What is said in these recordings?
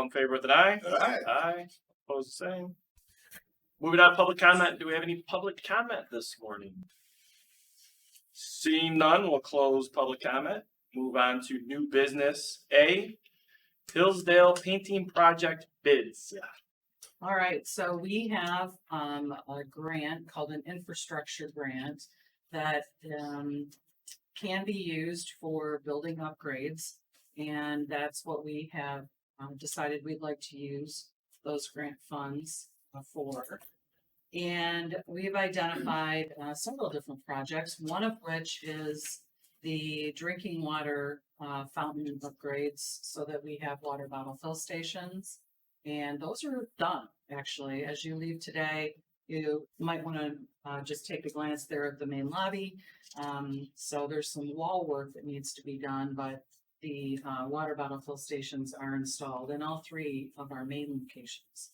in favor with an aye? Aye. Aye. Opposed, the same. Moving on to public comment. Do we have any public comment this morning? Seeing none, we'll close public comment. Move on to new business. A, Hillsdale Painting Project bids. All right, so we have a grant called an infrastructure grant that can be used for building upgrades. And that's what we have decided we'd like to use those grant funds for. And we've identified several different projects, one of which is the drinking water fountain upgrades so that we have water bottle fill stations. And those are done, actually. As you leave today, you might want to just take a glance there at the main lobby. So there's some wall work that needs to be done, but the water bottle fill stations are installed in all three of our main locations.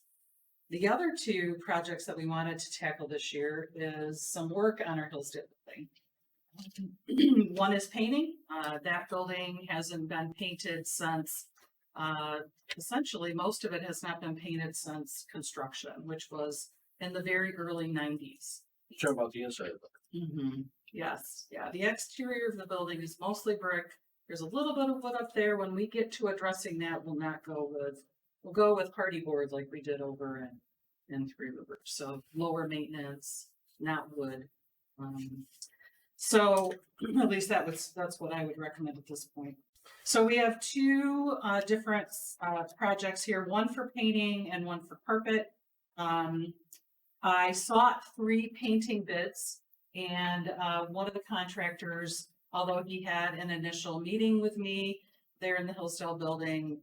The other two projects that we wanted to tackle this year is some work on our Hillsdale building. One is painting. That building hasn't been painted since, essentially most of it has not been painted since construction, which was in the very early 90s. Sure about the inside of it. Mm-hmm. Yes, yeah. The exterior of the building is mostly brick. There's a little bit of wood up there. When we get to addressing that, we'll go with hardy board like we did over in Three Rivers. So lower maintenance, not wood. So at least that's what I would recommend at this point. So we have two different projects here, one for painting and one for carpet. I sought 3 painting bids, and one of the contractors, although he had an initial meeting with me there in the Hillsdale building,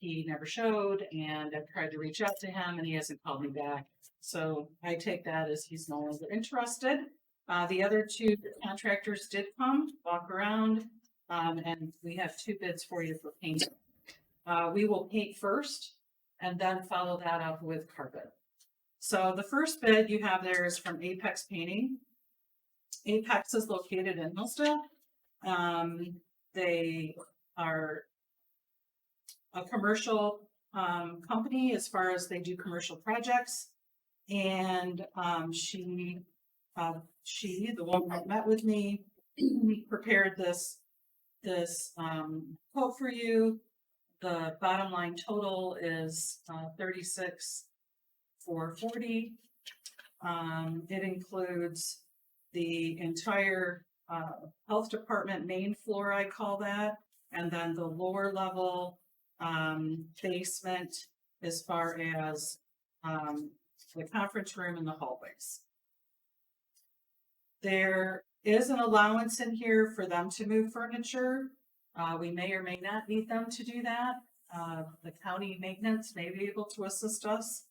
he never showed, and I've tried to reach out to him and he hasn't called me back. So I take that as he's no longer interested. The other 2 contractors did come, walk around, and we have 2 bids for you for painting. We will paint first and then follow that up with carpet. So the first bid you have there is from Apex Painting. Apex is located in Hillsdale. They are a commercial company as far as they do commercial projects. And she, the woman that met with me, prepared this quote for you. The bottom line total is $36,440. It includes the entire health department main floor, I call that, and then the lower level basement as far as the conference room and the hallways. There is an allowance in here for them to move furniture. We may or may not need them to do that. The county maintenance may be able to assist us,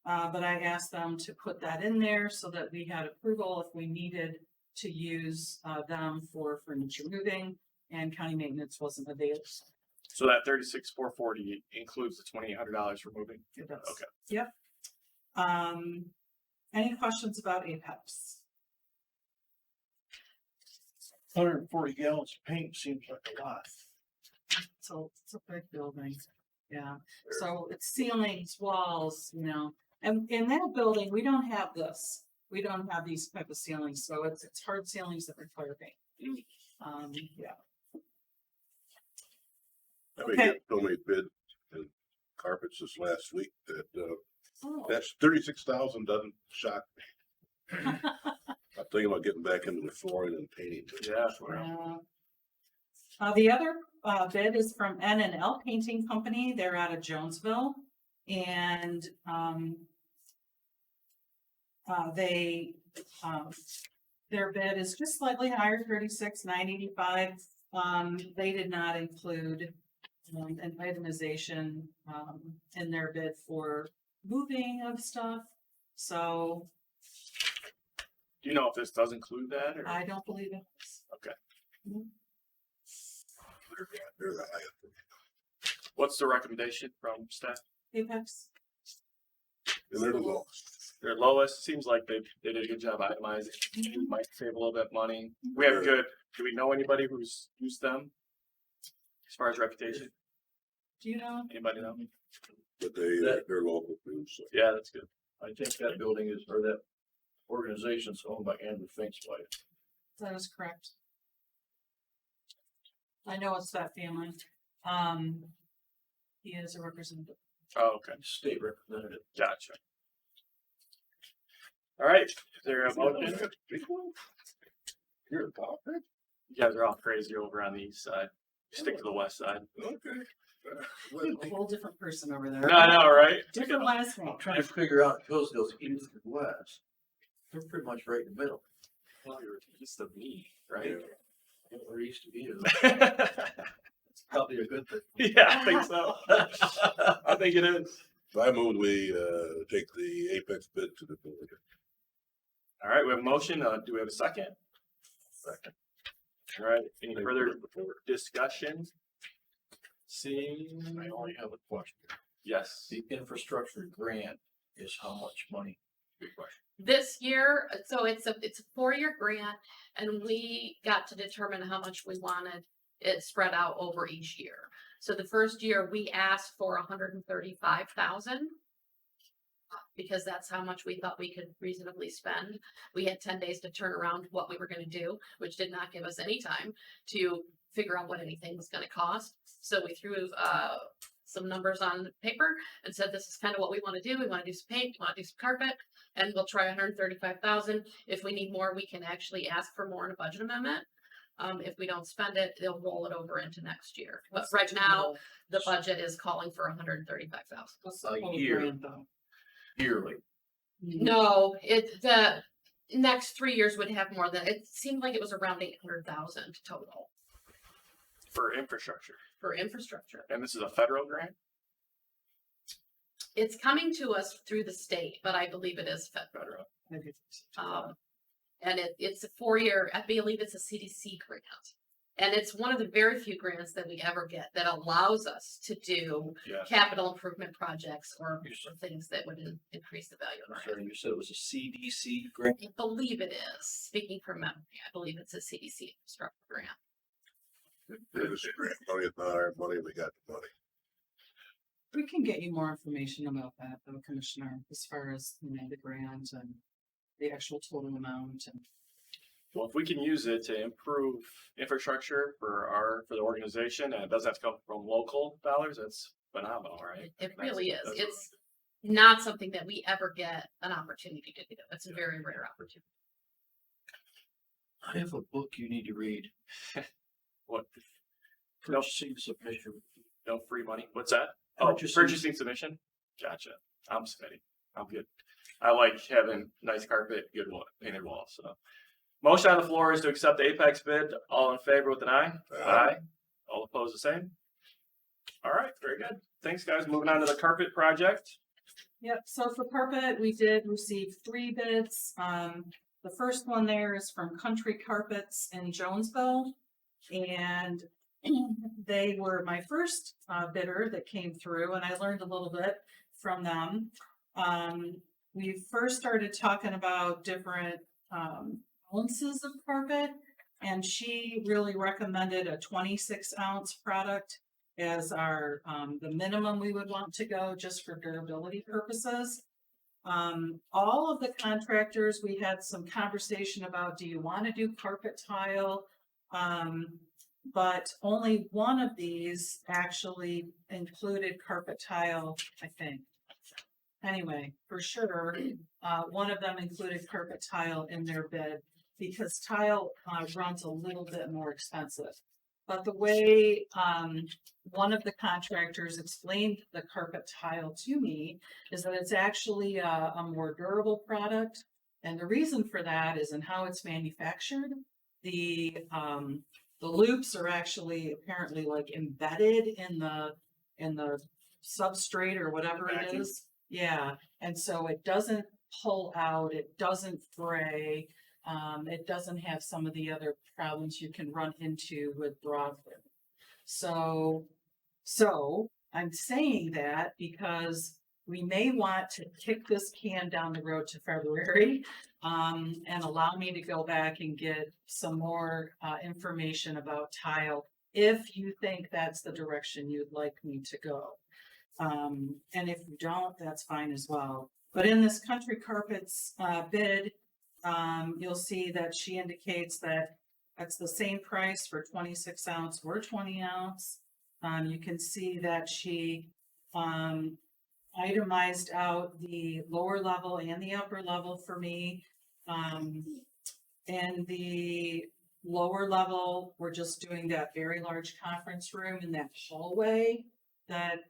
but I asked them to put that in there so that we had approval if we needed to use them for furniture moving, and county maintenance wasn't available. So that $36,440 includes the $2,800 for moving? It does. Okay. Yep. Any questions about Apex? 140 gallons of paint seems like a lot. So it's a big building. Yeah. So it's ceilings, walls, you know, and in that building, we don't have this. We don't have these type of ceilings. So it's hard ceilings that require paint. Yeah. I mean, Okay. somebody bid in carpets this last week that, Oh. that's 36,000 doesn't shock me. I'm thinking about getting back into the flooring and painting. Yeah. The other bid is from N&L Painting Company. They're out of Jonesville, and their bid is just slightly higher, $36,985. They did not include an itemization in their bid for moving of stuff. So Do you know if this does include that? Or? I don't believe it is. Okay. Mhm. They're the highest. What's the recommendation from staff? Apex. And they're the lowest. Their lowest, seems like they did a good job itemizing. Mhm. Might save a little bit of money. We have good, do we know anybody who's used them? As far as reputation? Do you know? Anybody know? But That- they're local too, so. Yeah, that's good. I think that building is, or that organization's owned by Andrew Fink's wife. That is correct. I know it's that family. He is a representative. Oh, okay. State representative. Gotcha. All right, is there a motion? You're a top, man. You guys are all crazy over on the east side. Stick to the west side. Okay. Well, A whole different person over there. No, I know, right? Different last name. I'm trying to figure out Hillsdale's east and west. They're pretty much right in the middle. Well, you're east of me, right? We're east of you. Yeah, It's probably a good thing. I think so. I think it is. I move we, take the Apex bid to the board. All right, we have a motion. Do we have a second? Second. All right, any further discussion? Seeing, I only have a question. yes. The infrastructure grant is how much money? Good question. This year, so it's a 4-year grant, and we got to determine how much we wanted it spread out over each year. So the first year, we asked for 135,000 because that's how much we thought we could reasonably spend. We had 10 days to turn around what we were going to do, which did not give us any time to figure out what anything was going to cost. So we threw some numbers on paper and said, this is kind of what we want to do. We want to do some paint, we want to do some carpet, and we'll try 135,000. If we need more, we can actually ask for more in a budget amendment. If we don't spend it, they'll roll it over into next year. But right now, the budget is calling for 135,000. What's the A total year. grant though? Yearly. No, the next 3 years would have more than, it seemed like it was around 800,000 total For infrastructure. for infrastructure. And this is a federal grant? It's coming to us through the state, but I believe it is federal. And it's a 4-year, I believe it's a CDC grant. And it's one of the very few grants that we ever get that allows us to do Yeah. capital improvement projects or things that would increase the value of our. Sorry, you said it was a CDC grant? I believe it is, speaking from memory, I believe it's a CDC infrastructure grant. It was grant money, it's not our money, we got the money. We can get you more information about that though, Commissioner, as far as, the grant and the actual total amount and. Well, if we can use it to improve infrastructure for the organization and it doesn't have to come from local dollars, that's phenomenal, right? It really is. That's- It's not something that we ever get an opportunity to do. It's a very rare opportunity. I have a book you need to read. What? Purchasing submission. No free money? What's that? Oh, Purchasing- purchasing submission? Gotcha. I'm steady. I'm good. I like having nice carpet, good wall, painted walls, so. Motion on the floor is to accept the Apex bid. All in favor with an eye? Aye. All opposed, the same? All right, very good. Thanks, guys. Moving on to the carpet project. Yep, so for carpet, we did receive 3 bids. The first one there is from Country Carpets in Jonesville. And they were my first bidder that came through, and I learned a little bit from them. We first started talking about different ounces of carpet, and she really recommended a 26-ounce product as our the minimum we would want to go just for durability purposes. All of the contractors, we had some conversation about, do you want to do carpet tile? But only one of these actually included carpet tile, I think. Anyway, for sure, one of them included carpet tile in their bid because tile runs a little bit more expensive. But the way one of the contractors explained the carpet tile to me is that it's actually a more durable product. And the reason for that is in how it's manufactured. The loops are actually apparently like embedded in the substrate or whatever it Vacuum. is. Yeah, and so it doesn't pull out, it doesn't fray, it doesn't have some of the other problems you can run into with broadwood. So I'm saying that because we may want to kick this can down the road to February and allow me to go back and get some more information about tile if you think that's the direction you'd like me to go. And if you don't, that's fine as well. But in this country carpets, bid, you'll see that she indicates that that's the same price for 26 ounce or 20 ounce. You can see that she, itemized out the lower level and the upper level for me. And the lower level, we're just doing that very large conference room in that hallway that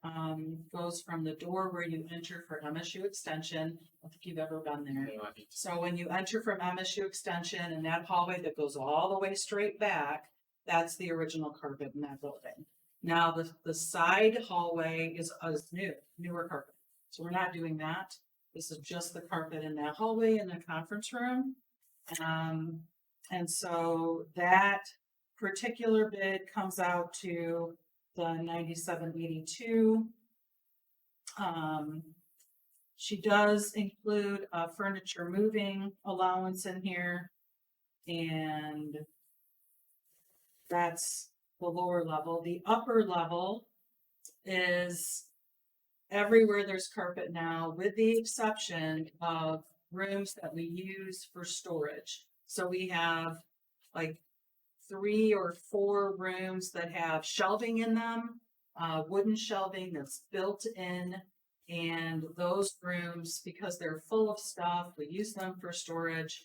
goes from the door where you enter for MSU Extension. I don't think you've ever been there. You know, I need to- So when you enter from MSU Extension and that hallway that goes all the way straight back, that's the original carpet in that building. Now, the side hallway is newer carpet. So we're not doing that. This is just the carpet in that hallway in the conference room. And so that particular bid comes out to the 9782. She does include a furniture moving allowance in here. And that's the lower level. The upper level is everywhere there's carpet now, with the exception of rooms that we use for storage. So we have like 3 or 4 rooms that have shelving in them, wooden shelving that's built in. And those rooms, because they're full of stuff, we use them for storage.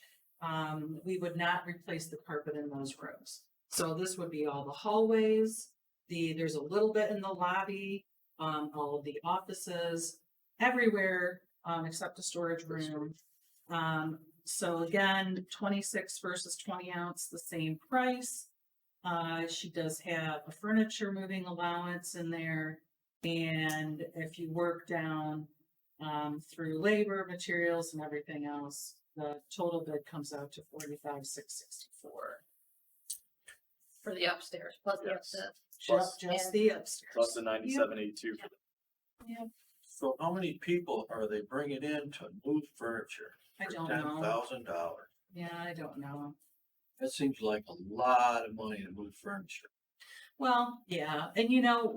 We would not replace the carpet in those rooms. So this would be all the hallways. There's a little bit in the lobby, all of the offices, everywhere except the storage room. So again, 26 versus 20 ounce, the same price. She does have a furniture moving allowance in there. And if you work down through labor, materials, and everything else, the total bid comes out to $45,664. For the upstairs, plus Yes. Just the upstairs. Plus the 9782 for the So how many people are they bringing in to move furniture? I don't know. $10,000. Yeah, I don't know. That seems like a lot of money to move furniture. Well, yeah, and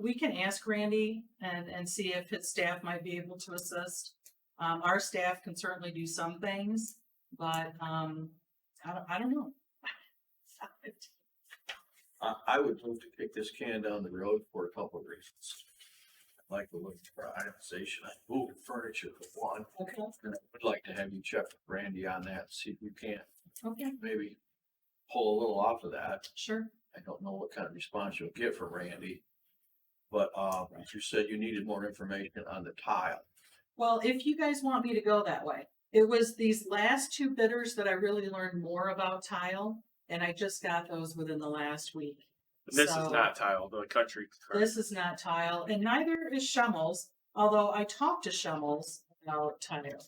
we can ask Randy and see if his staff might be able to assist. Our staff can certainly do some things, but I don't know. I would move to kick this can down the road for a couple of reasons. I'd like to look for itemization. I moved furniture for one. Okay, And I would like to have you check with Randy on that, see if you can okay, maybe pull a little off of that. sure. I don't know what kind of response you'll get from Randy. But, you said you needed more information on the tile. Well, if you guys want me to go that way, it was these last 2 bidders that I really learned more about tile, and I just got those within the last week. This So- is not tile, the country. This is not tile, and neither is Schemmels, although I talked to Schemmels about tile.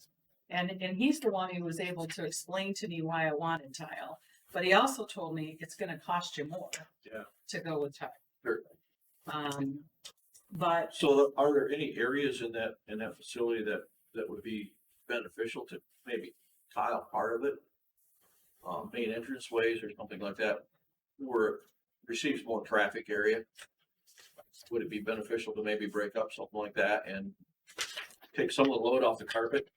And he's the one who was able to explain to me why I wanted tile. But he also told me it's gonna cost you more Yeah. to go with tile. Sure. But So are there any areas in that facility that would be beneficial to maybe tile part of it? Main entrance ways or something like that, where it receives more traffic area? Would it be beneficial to maybe break up something like that and take some of the load off the carpet?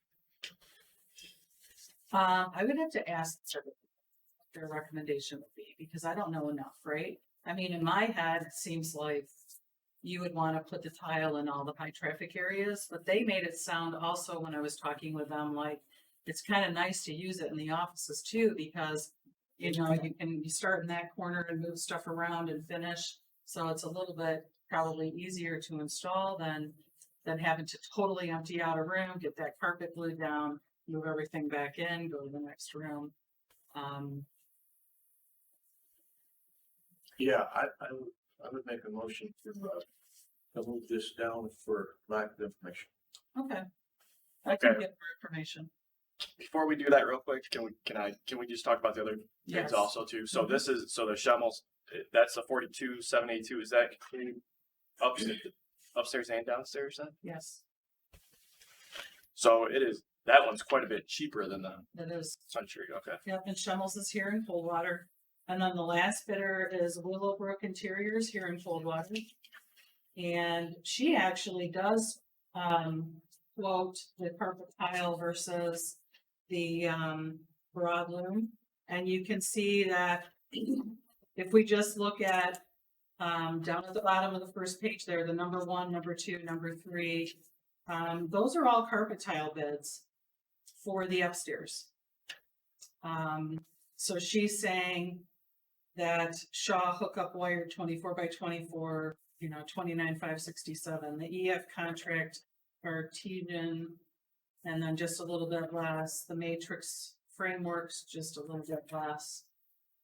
I would have to ask what their recommendation would be, because I don't know enough, right? I mean, in my head, it seems like you would want to put the tile in all the high traffic areas, but they made it sound also when I was talking with them, like it's kind of nice to use it in the offices too, because you start in that corner and move stuff around and finish. So it's a little bit probably easier to install than having to totally empty out a room, get that carpet glued down, move everything back in, go to the next room. Yeah, I would make a motion to move this down for lack of information. Okay. I can Okay. get more information. Before we do that real quick, can we just talk about the other Yes. bids also too? So Mhm. this is, so the Schemmels, that's the 42,782, is that including upstairs and downstairs then? Yes, So that one's quite a bit cheaper than the it is. Century, okay. Yep, and Schemmels is here in Coldwater. And then the last bidder is Willowbrook Interiors here in Coldwater. And she actually does, quote the carpet tile versus the, broadloom. And you can see that if we just look at, down at the bottom of the first page there, the number 1, number 2, number 3, those are all carpet tile bids for the upstairs. So she's saying that Shaw hookup wire 24 by 24, 29,567. The EF contract artesian, and then just a little bit less. The matrix frameworks just a little bit less.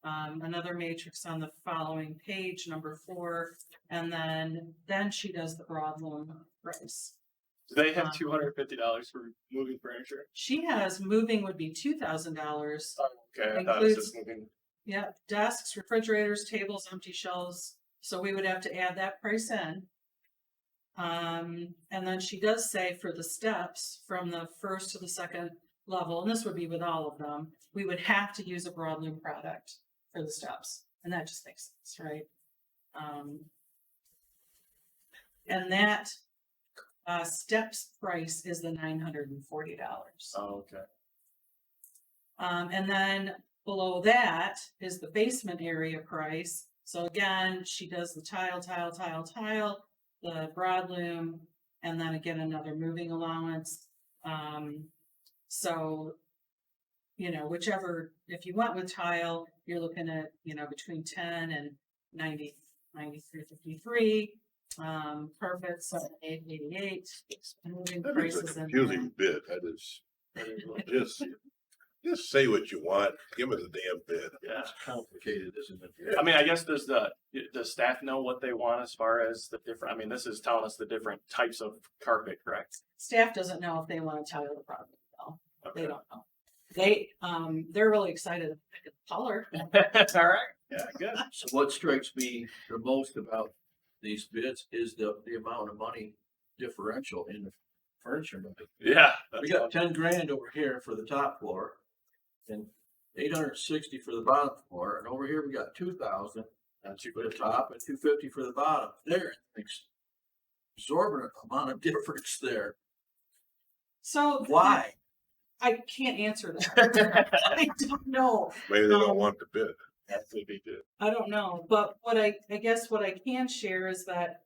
Another matrix on the following page, number 4, and then she does the broadloom price. Do they have $250 for moving furniture? She has moving would be $2,000. Okay, I thought it was just Includes- moving. Yeah, desks, refrigerators, tables, empty shelves. So we would have to add that price in. And then she does say for the steps from the first to the second level, and this would be with all of them, we would have to use a broadloom product for the steps. And that just makes sense, right? And that steps price is the $940. Oh, okay. And then below that is the basement area price. So again, she does the tile, the broadloom, and then again, another moving allowance. So, whichever, if you went with tile, you're looking at, between 10 and 93.53. Carpet, 7,888. Moving That is a prices in confusing bid. Just say what you want. Give us a damn bid. Yeah. It's complicated, isn't it? I mean, I guess does the staff know what they want as far as the different, I mean, this is telling us the different types of carpet, correct? Staff doesn't know if they want to tile the property, though. They Okay. don't know. They're really excited to pick a color. All right. Yeah, good. So what strikes me the most about these bids is the amount of money differential in the furniture market. Yeah. We got 10 grand over here for the top floor and 860 for the bottom floor. And over here we got 2,000 for the top and 250 for the bottom. There, it's exorbitant amount of difference there. So Why? I can't answer that. I don't know. Maybe they don't want the bid. That could be good. I don't know. But what I guess what I can share is that,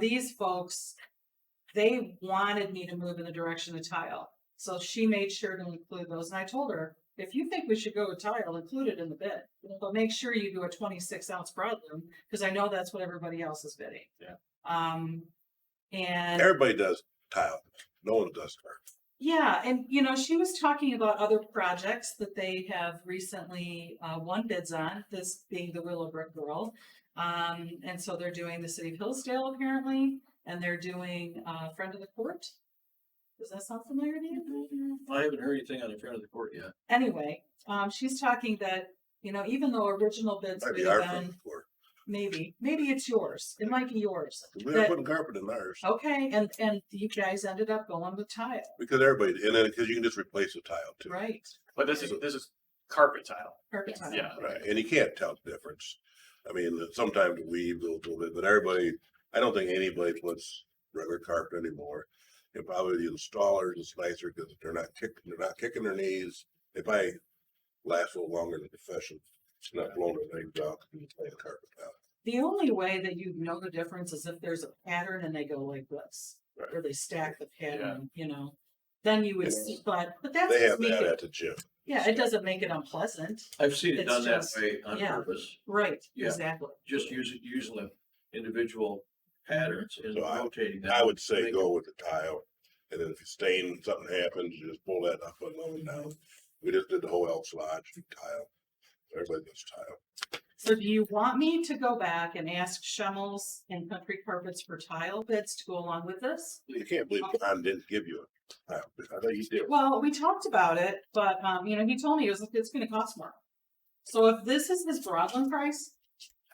these folks, they wanted me to move in the direction of tile. So she made sure to include those. And I told her, if you think we should go with tile, include it in the bid. But make sure you do a 26-ounce broadloom, because I know that's what everybody else is bidding. Yeah. And Everybody does tile. No one does carpet. yeah, and she was talking about other projects that they have recently won bids on, this being the Willowbrook Girl. And so they're doing the City of Hillsdale apparently, and they're doing Friend of the Court. Does that sound familiar to you? I haven't heard anything on the front of the court yet. Anyway, she's talking that, even though original bids Might would be our have front been, floor. maybe it's yours. It might be yours. We're That- not putting carpet in ours Okay, and you guys ended up going with tile, because everybody, and then because you can just replace the tile too. right? But this is carpet tile. Perfect tile. Yeah. Right, and you can't tell the difference. I mean, sometimes the weave a little bit, but everybody, I don't think anybody puts regular carpet anymore. And probably the installers, it's nicer because they're not kicking their knees. They probably last a little longer than professional. It's not blowing their legs out and playing carpet out. The only way that you know the difference is if there's a pattern and they go like this, Right. or they stack the pattern, then you would Yeah. see, but that's They just have make that it, at the gym. yeah, it doesn't make it unpleasant. I've seen it It's done that just- way on yeah. purpose, Right, Yeah. exactly. just using the individual patterns and So rotating them. I would say Make go with the tile. And then if you stain, something happens, you just pull that up and lower it down. We just did the whole Elks Lodge tile. Everybody does tile. So do you want me to go back and ask Schemmels and Country Carpets for tile bids to go along with this? You can't believe John didn't give you a tile bid. I thought he did. Well, we talked about it, but, he told me it's gonna cost more. So if this is his Broadland price,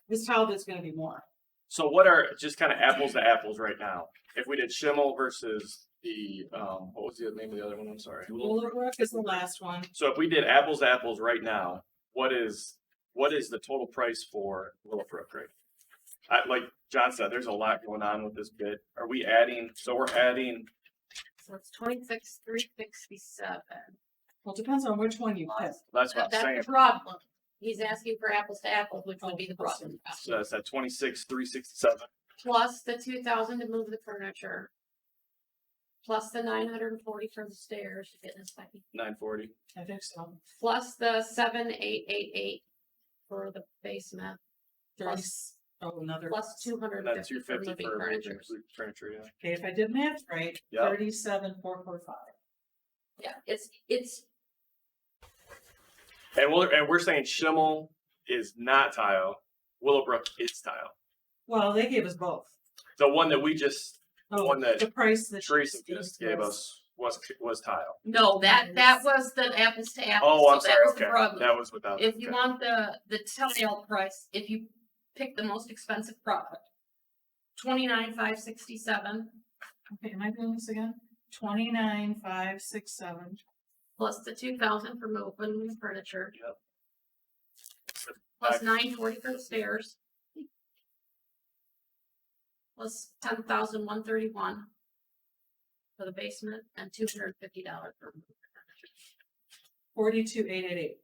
this tile bid's gonna be more. So what are just kind of apples to apples right now? If we did Schimmel versus the, what was the name of the other one? I'm sorry. Willowbrook is the last one. So if we did apples to apples right now, what is the total price for Willowbrook, right? Like John said, there's a lot going on with this bid. Are we adding, so we're adding, So it's 26,367. Well, it depends on which one you pick. that's what I'm That's saying. the problem. He's asking for apples to apples, which would be the problem. So that's at 26,367. Plus the 2,000 to move the furniture. Plus the 940 for the stairs to get in a second. 940. I think so. Plus the 7,888 for the basement. There's, another. Plus And then 250 for 250 moving for furniture. moving furniture, yeah. Okay, if I did math right, Yeah. 37,445. Yeah, it's And we're saying Schimmel is not tile. Willowbrook is tile. Well, they gave us both. The one that we just, Oh, one that the price that Teresa just gave was- us was tile. no, that was the apples to apples. Oh, I'm so sorry. that was the Okay, problem. that was without. If you okay. want the tile price, if you pick the most expensive product, 29,567 Okay, am I doing this again? 29,567. plus the 2,000 for moving the furniture. Yep. Plus 940 for the stairs. Plus 10,131 for the basement and $250 for moving furniture. 42,888.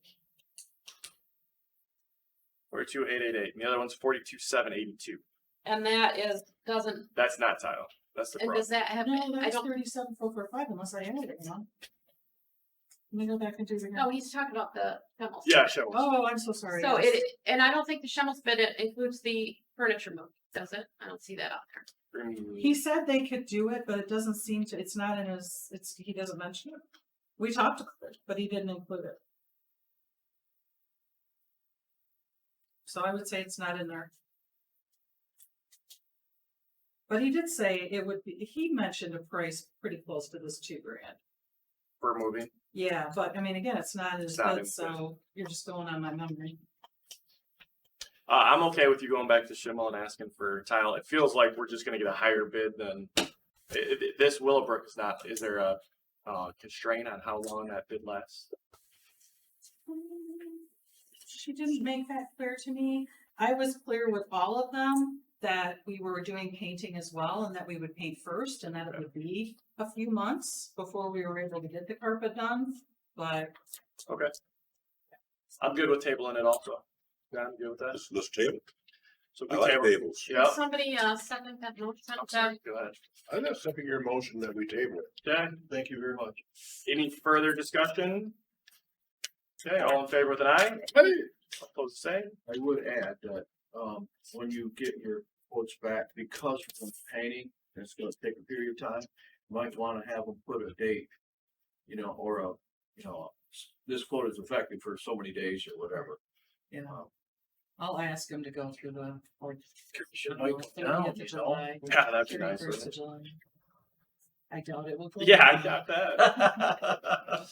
42,888. And the other one's 42,782. And that doesn't, That's not tile. That's the and problem. does that have, No, I that's don't, 37,445 unless I added it wrong. Let me go back and do it again. no, he's talking about the Schemmels. Yeah, sure. Oh, I'm so sorry. So yes. and I don't think the Schemmels bid it includes the furniture move, does it? I don't see that out there. He said they could do it, but it doesn't seem to, it's not in his, he doesn't mention it. We talked about it, but he didn't include it. So I would say it's not in there. But he did say it would be, he mentioned a price pretty close to this $2,000. For moving. Yeah, but I mean, again, it's not as It's not good, in so you're just going on my memory. I'm okay with you going back to Schimmel and asking for tile. It feels like we're just going to get a higher bid than this Willowbrook is not. Is there a constraint on how long that bid lasts? She didn't make that clear to me. I was clear with all of them that we were doing painting as well and that we would paint first and that it would be a few months before we were able to get the carpet done, but. Okay. I'm good with tabling it also. Yeah, I'm good with that. This table, So I we like table. tables. Yeah. Somebody second that motion. I'm sorry. Go ahead. I'm not second your motion that we table it. Okay. Thank you very much. Any further discussion? Okay. All in favor with an eye? Opposed, the same. I would add that, when you get your quotes back, because from painting, it's gonna take a period of time, you might wanna have them put a date, or this quote is effective for so many days or whatever. You know, I'll ask him to go through the. Should might come down, 30th of July, Yeah, that'd be nice. 31st wouldn't of it? July. I doubt it will. go Yeah, I down. got that.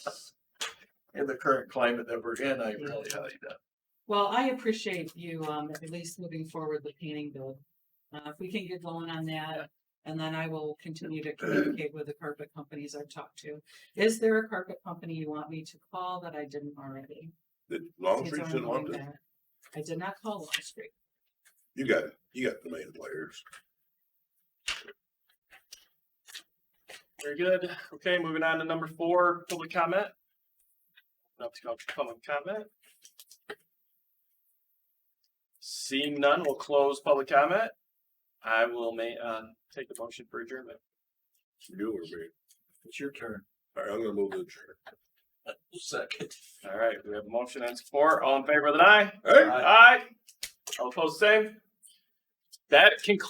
In the current climate that we're in, I really highly doubt. Well, I appreciate you, at least moving forward the painting bill. If we can get going on that, and then I will continue to communicate with the carpet companies I've talked to. Is there a carpet company you want me to call that I didn't already? Did Long Since Street I'm didn't want going to? back. I did not call Long Street. You got the main players. Very good. Okay, moving on to number 4, public comment. Up to public comment. Seeing none, we'll close public comment. I will take the motion for adjournment. You or me? It's your turn. All right, I'm gonna move the chair. Second. All right, we have a motion and support. All in favor of the aye? Hey. Aye. All opposed, same. That concludes